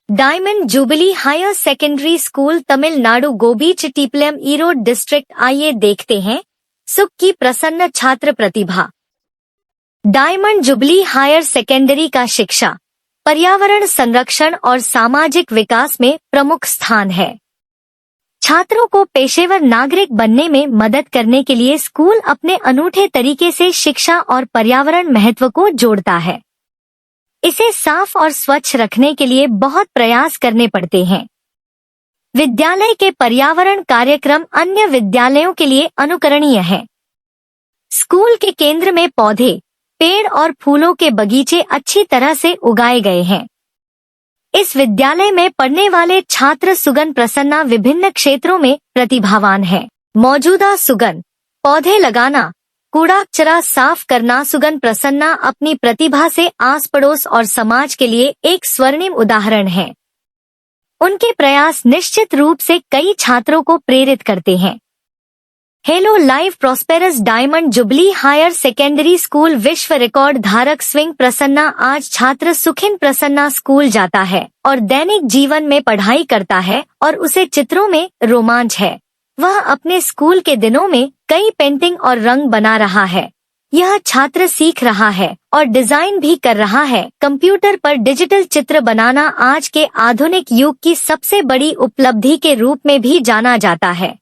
Diamond jubilee higher secondary school Tamil Nadu Gobichettipalayam Erode district. आइए देखते हैं सुख की प्रसन्न छात्र प्रतिभा। डायमंड जुबली हायर सेकेंडरी का शिक्षा, पर्यावरण संरक्षण और सामाजिक विकास में प्रमुख स्थान है। छात्रों को पेशेवर नागरिक बनने में मदद करने के लिए स्कूल अपने अनूठे तरीके से शिक्षा और पर्यावरण महत्व को जोड़ता है। इसे साफ और स्वच्छ रखने के लिए बहुत प्रयास करने पड़ते हैं। विद्यालय के पर्यावरण कार्यक्रम अन्य विद्यालयों के लिए अनुकरणीय हैं। स्कूल के केंद्र में पौधे, पेड़ और फूलों के बगीचे अच्छी तरह से उगाए गए हैं। इस विद्यालय में पढ़ने वाले छात्र सुगन प्रसन्ना विभिन्न क्षेत्रों में प्रतिभावान हैं। मौजूदा सुगन, पौधे लगाना, कूड़ा कचरा साफ करना। सुगन प्रसन्ना अपनी प्रतिभा से आस पड़ोस और समाज के लिए एक स्वर्णिम उदाहरण है। उनके प्रयास निश्चित रूप से कई छात्रों को प्रेरित करते हैं। Hello live prosperous diamond jubilee higher secondary school विश्व रिकॉर्ड धारक स्विंग प्रसन्ना। आज छात्र सुखिन प्रसन्ना स्कूल जाता है और दैनिक जीवन में पढ़ाई करता है और उसे चित्रों में रोमांच है। वह अपने स्कूल के दिनों में कई पेंटिंग और रंग बना रहा है। यह छात्र सीख रहा है और डिजाइन भी कर रहा है। कंप्यूटर पर डिजिटल चित्र बनाना आज के आधुनिक युग की सबसे बड़ी उपलब्धि के रूप में भी जाना जाता है।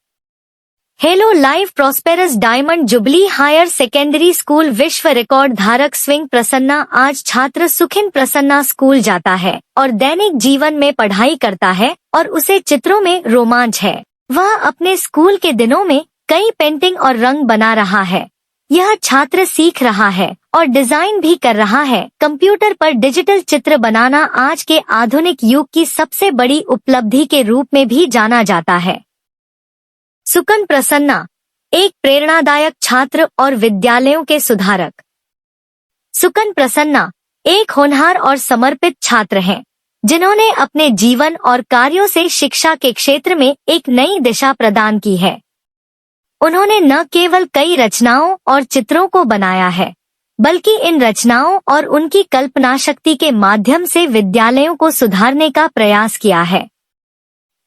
Hello live prosperous diamond jubilee higher secondary school विश्व रिकॉर्ड धारक स्विंग प्रसन्ना। आज छात्र सुखिन प्रसन्ना स्कूल जाता है और दैनिक जीवन में पढ़ाई करता है और उसे चित्रों में रोमांच है। वह अपने स्कूल के दिनों में कई पेंटिंग और रंग बना रहा है। यह छात्र सीख रहा है और डिजाइन भी कर रहा है। कंप्यूटर पर डिजिटल चित्र बनाना आज के आधुनिक युग की सबसे बड़ी उपलब्धि के रूप में भी जाना जाता है। सुकन प्रसन्ना एक प्रेरणादायक छात्र और विद्यालयों के सुधारक। सुकन प्रसन्ना एक होनहार और समर्पित छात्र हैं, जिन्होंने अपने जीवन और कार्यों से शिक्षा के क्षेत्र में एक नई दिशा प्रदान की है। उन्होंने न केवल कई रचनाओं और चित्रों को बनाया है, बल्कि इन रचनाओं और उनकी कल्पना शक्ति के माध्यम से विद्यालयों को सुधारने का प्रयास किया है।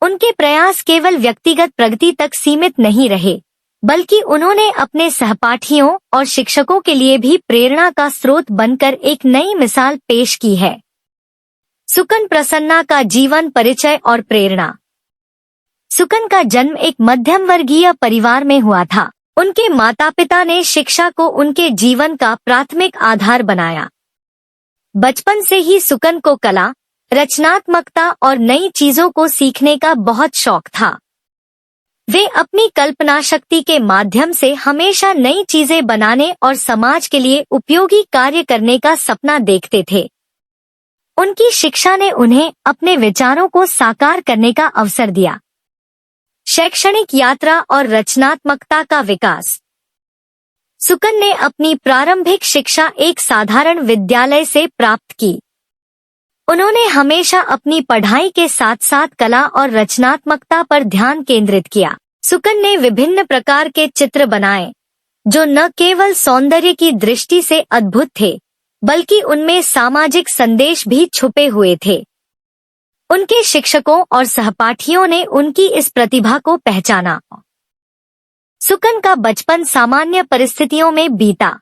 उनके प्रयास केवल व्यक्तिगत प्रगति तक सीमित नहीं रहे, बल्कि उन्होंने अपने सहपाठियों और शिक्षकों के लिए भी प्रेरणा का स्रोत बनकर एक नई मिसाल पेश की है। सुकन प्रसन्ना का जीवन परिचय और प्रेरणा। सुकन का जन्म एक मध्यम वर्गीय परिवार में हुआ था। उनके माता पिता ने शिक्षा को उनके जीवन का प्राथमिक आधार बनाया। बचपन से ही सुकन को कला, रचनात्मकता और नई चीजों को सीखने का बहुत शौक था। वे अपनी कल्पना शक्ति के माध्यम से हमेशा नई चीजें बनाने और समाज के लिए उपयोगी कार्य करने का सपना देखते थे। उनकी शिक्षा ने उन्हें अपने विचारों को साकार करने का अवसर दिया। शैक्षणिक यात्रा और रचनात्मकता का विकास। सुकन ने अपनी प्रारंभिक शिक्षा एक साधारण विद्यालय से प्राप्त की। उन्होंने हमेशा अपनी पढ़ाई के साथ साथ कला और रचनात्मकता पर ध्यान केंद्रित किया। सुकन ने विभिन्न प्रकार के चित्र बनाए, जो न केवल सौंदर्य की दृष्टि से अद्भुत थे, बल्कि उनमें सामाजिक संदेश भी छुपे हुए थे। उनके शिक्षकों और सहपाठियों ने उनकी इस प्रतिभा को पहचाना। सुकन का बचपन सामान्य परिस्थितियों में बीता।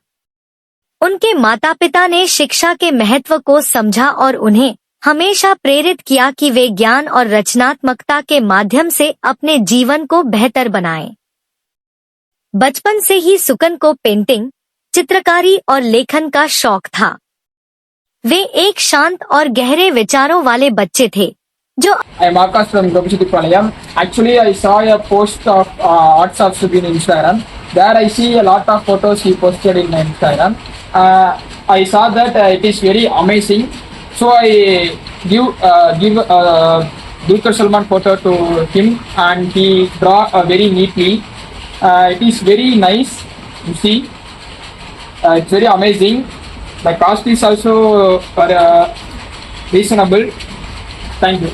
उनके माता पिता ने शिक्षा के महत्व को समझा और उन्हें हमेशा प्रेरित किया कि वे ज्ञान और रचनात्मकता के माध्यम से अपने जीवन को बेहतर बनाएं। बचपन से ही सुकन को पेंटिंग, चित्रकारी और लेखन का शौक था। वे एक शांत और गहरे विचारों वाले बच्चे थे जो I am Akash from Gobichittipalayam. Actually, I saw a post of Arts of Subin in Instagram. There I see a lot of photos he posted in Instagram. I saw that it is very amazing. So I give Dulquer Salman photo to him, and he draw very neatly. It is very nice. You see, it's very amazing. The cost is also reasonable. Thank you.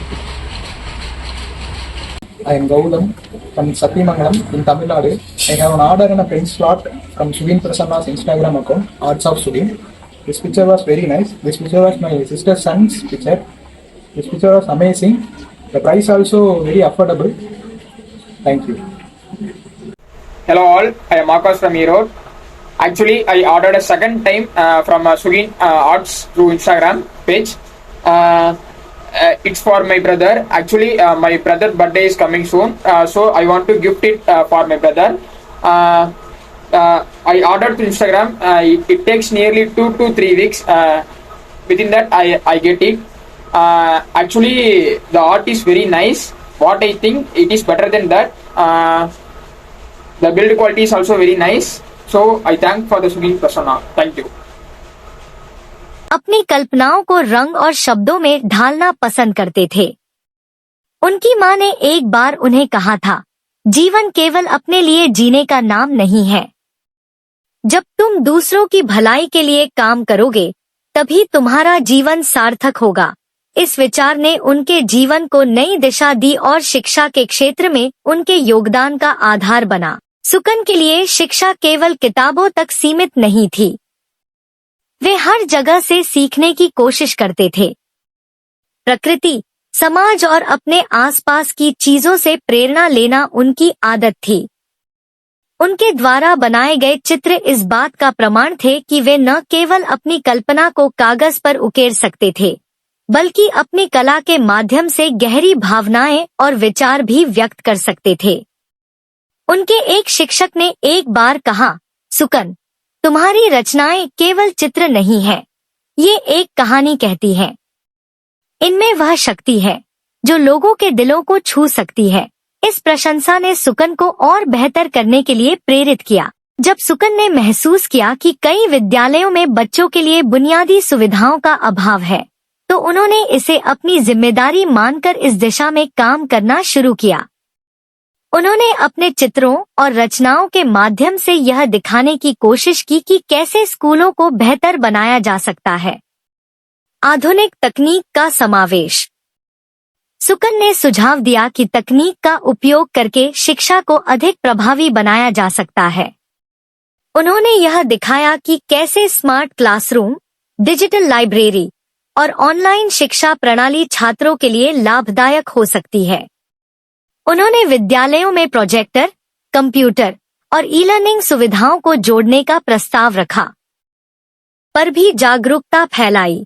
I am Gautam from Satyamangalam in Tamil Nadu. I have an order and a print slot from Subin Prasanna's Instagram account, Arts of Subin. This picture was very nice. This picture was my sister's son's picture. This picture was amazing. The price also very affordable. Thank you. Hello all, I am Marcos from Erode. Actually, I ordered a second time from Sugin Arts through Instagram page. It's for my brother. Actually, my brother's birthday is coming soon, so I want to gift it for my brother. I ordered to Instagram. It takes nearly 2 to 3 weeks. Within that, I get it. Actually, the art is very nice. What I think it is better than that. The build quality is also very nice. So I thank for the Sugin Prasanna. Thank you. अपनी कल्पनाओं को रंग और शब्दों में ढालना पसंद करते थे। उनकी मां ने एक बार उन्हें कहा था, जीवन केवल अपने लिए जीने का नाम नहीं है। जब तुम दूसरों की भलाई के लिए काम करोगे, तभी तुम्हारा जीवन सार्थक होगा। इस विचार ने उनके जीवन को नई दिशा दी और शिक्षा के क्षेत्र में उनके योगदान का आधार बना। सुकन के लिए शिक्षा केवल किताबों तक सीमित नहीं थी। वे हर जगह से सीखने की कोशिश करते थे। प्रकृति, समाज और अपने आसपास की चीजों से प्रेरणा लेना उनकी आदत थी। उनके द्वारा बनाए गए चित्र इस बात का प्रमाण थे कि वे न केवल अपनी कल्पना को कागज पर उकेर सकते थे, बल्कि अपनी कला के माध्यम से गहरी भावनाएं और विचार भी व्यक्त कर सकते थे। उनके एक शिक्षक ने एक बार कहा, सुकन, तुम्हारी रचनाएं केवल चित्र नहीं है, ये एक कहानी कहती है। इनमें वह शक्ति है जो लोगों के दिलों को छू सकती है। इस प्रशंसा ने सुकन को और बेहतर करने के लिए प्रेरित किया। जब सुकन ने महसूस किया कि कई विद्यालयों में बच्चों के लिए बुनियादी सुविधाओं का अभाव है, तो उन्होंने इसे अपनी जिम्मेदारी मानकर इस दिशा में काम करना शुरू किया। उन्होंने अपने चित्रों और रचनाओं के माध्यम से यह दिखाने की कोशिश की कि कैसे स्कूलों को बेहतर बनाया जा सकता है। आधुनिक तकनीक का समावेश। सुकन ने सुझाव दिया कि तकनीक का उपयोग करके शिक्षा को अधिक प्रभावी बनाया जा सकता है। उन्होंने यह दिखाया कि कैसे स्मार्ट क्लासरूम, डिजिटल लाइब्रेरी और ऑनलाइन शिक्षा प्रणाली छात्रों के लिए लाभदायक हो सकती है। उन्होंने विद्यालयों में प्रोजेक्टर, कंप्यूटर और ई-लर्निंग सुविधाओं को जोड़ने का प्रस्ताव रखा, पर भी जागरूकता फैलाई।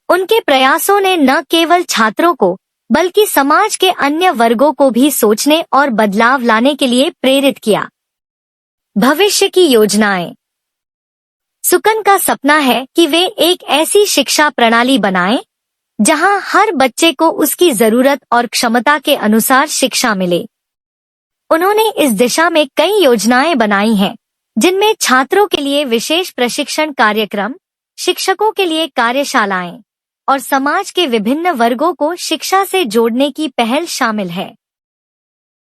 उनके प्रयासों ने न केवल छात्रों को बल्कि समाज के अन्य वर्गों को भी सोचने और बदलाव लाने के लिए प्रेरित किया। भविष्य की योजनाएं। सुकन का सपना है कि वे एक ऐसी शिक्षा प्रणाली बनाएं जहां हर बच्चे को उसकी जरूरत और क्षमता के अनुसार शिक्षा मिले। उन्होंने इस दिशा में कई योजनाएं बनाई हैं, जिनमें छात्रों के लिए विशेष प्रशिक्षण कार्यक्रम, शिक्षकों के लिए कार्यशालाएं और समाज के विभिन्न वर्गों को शिक्षा से जोड़ने की पहल शामिल है।